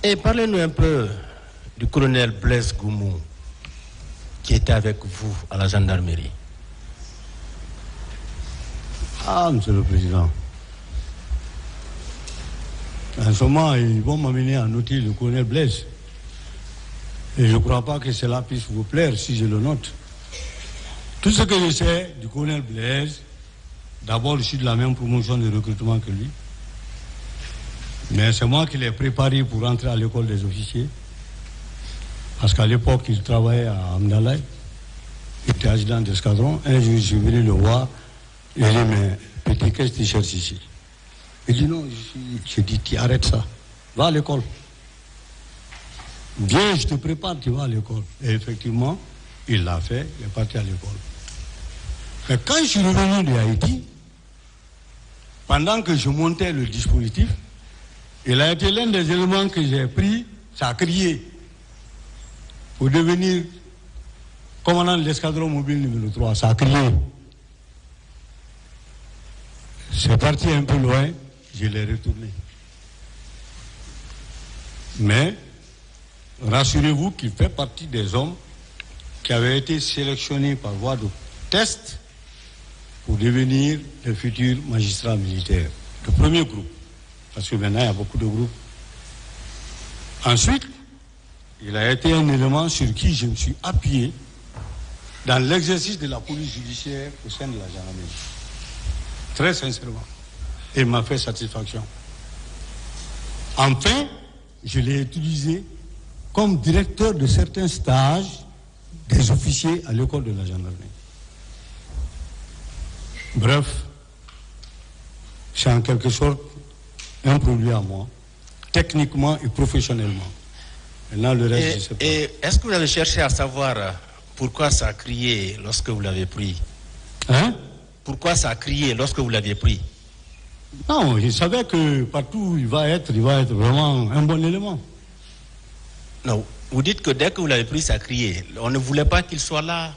Et parlez-nous un peu du colonel Blaise Goumou, qui était avec vous à la gendarmerie. Ah, Monsieur le Président. En ce moment, ils vont m'amener à noter le colonel Blaise. Et je ne crois pas que cela puisse vous plaire si je le note. Tout ce que je sais du colonel Blaise, d'abord, je suis de la même promotion de recrutement que lui. Mais c'est moi qui l'ai préparé pour rentrer à l'école des officiers. Parce qu'à l'époque, il travaillait à Amdalaï. Il était adjudant d'escadron. Un jour, je suis venu le voir. Il dit, mais petit, qu'est-ce que tu cherches ici? Il dit, non, je dis, tu arrêtes ça. Va à l'école. Viens, je te prépare, tu vas à l'école. Et effectivement, il l'a fait, il est parti à l'école. Mais quand je suis revenu de Haïti, pendant que je montais le dispositif, il a été l'un des éléments que j'ai pris, ça a crié, pour devenir commandant de l'escadron mobile numéro 3, ça a crié. C'est parti un peu loin, je l'ai retourné. Mais, rassurez-vous qu'il fait partie des hommes qui avaient été sélectionnés par voie de test pour devenir les futurs magistrats militaires. Le premier groupe, parce que maintenant il y a beaucoup de groupes. Ensuite, il a été un élément sur qui je me suis appuyé dans l'exercice de la police judiciaire au sein de la gendarmerie. Très sincèrement. Et il m'a fait satisfaction. Enfin, je l'ai utilisé comme directeur de certains stages des officiers à l'école de la gendarmerie. Bref, c'est en quelque sorte un produit à moi, techniquement et professionnellement. Maintenant, le reste, je ne sais pas. Et est-ce que vous avez cherché à savoir pourquoi ça a crié lorsque vous l'avez pris? Hein? Pourquoi ça a crié lorsque vous l'aviez pris? Non, je savais que partout où il va être vraiment un bon élément. Non, vous dites que dès que vous l'avez pris, ça a crié. On ne voulait pas qu'il soit là?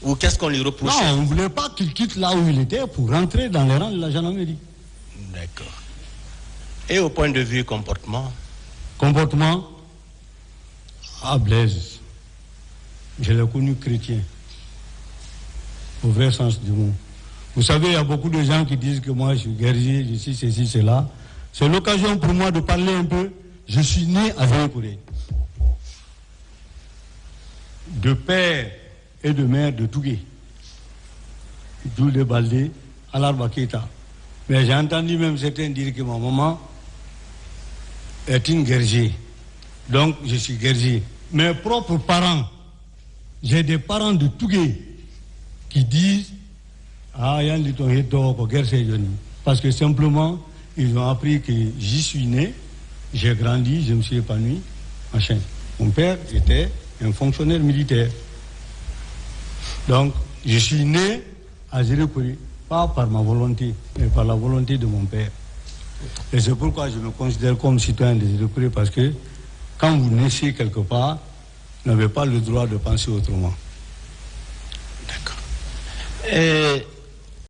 Ou qu'est-ce qu'on lui reprochait? Non, on ne voulait pas qu'il quitte là où il était pour rentrer dans les rangs de la gendarmerie. D'accord. Et au point de vue comportement? Comportement? Ah, Blaise, je l'ai connu chrétien, au vrai sens du mot. Vous savez, il y a beaucoup de gens qui disent que moi je suis guerrier, je suis ceci, cela. C'est l'occasion pour moi de parler un peu. Je suis né à Zékouré. De père et de mère de Tougué. D'où de Baldé à l'Arbaketa. Mais j'ai entendu même certains dire que ma maman est une guerrier. Donc je suis guerrier. Mes propres parents, j'ai des parents de Tougué qui disent ah, parce que simplement, ils ont appris que j'y suis né, j'ai grandi, je me suis épanoui, machin. Mon père était un fonctionnaire militaire. Donc, je suis né à Zérékouré, pas par ma volonté, mais par la volonté de mon père. Et c'est pourquoi je me considère comme citoyen de Zérékouré, parce que quand vous naissez quelque part, vous n'avez pas le droit de penser autrement. D'accord.